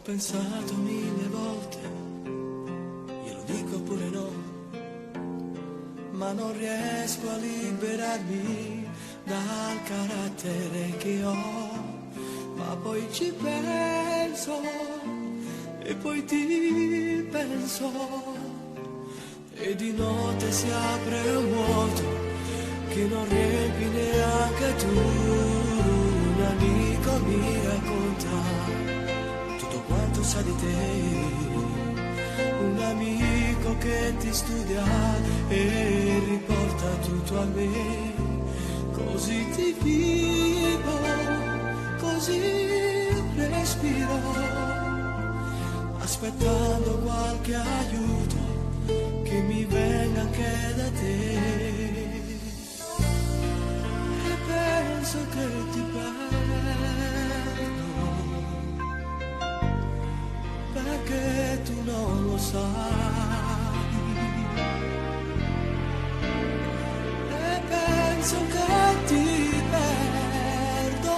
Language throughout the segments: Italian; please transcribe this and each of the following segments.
pensato 1000 volte, glielo dico pure no, ma non riesco a liberarmi dal carattere che ho. Ma poi ci penso e poi ti penso, e di notte si apre un vuoto che non riempi neanche tu. Un amico mi racconta tutto quanto sa di te, un amico che ti studia e riporta tutto a me. Così ti vivo, così respiro, aspettando qualche aiuto che mi venga anche da te. E penso che ti perdo, perché tu non lo sai. E penso che ti perdo,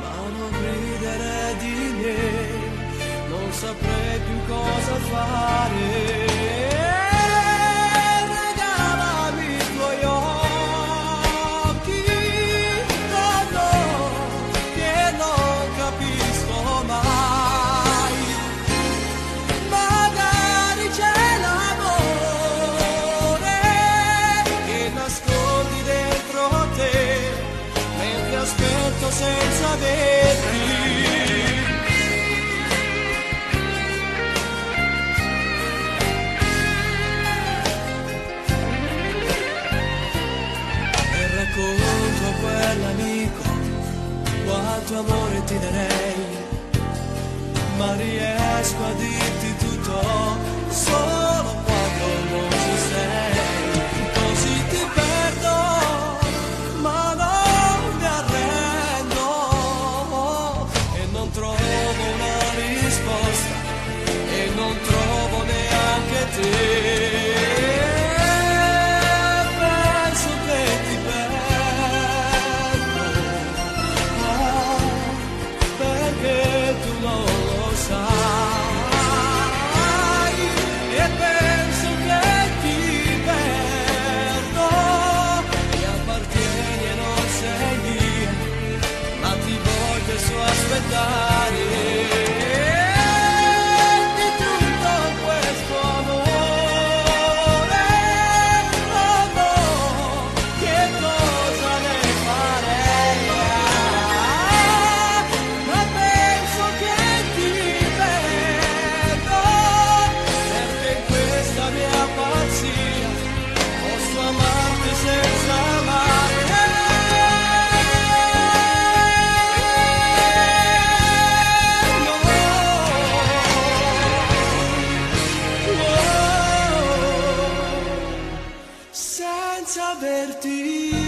ma non ridere di me, non saprei più cosa fare. Regalami i tuoi occhi, no, che non capisco mai. Magari c'è l'amore che nascondi dentro te, mentre aspetto senza averti. Racconto a quell'amico quanto amore ti darei, ma riesco a dirti tutto solo quando non ci sei. Così ti perdo, ma non mi arrendo, e non trovo una risposta, e non trovo neanche te. Aspettare di tutto questo amore, oh no, che cosa ne farei? Ma penso che ti perdo, perché in questa mia pazzia posso amarti senza amare. Senza averti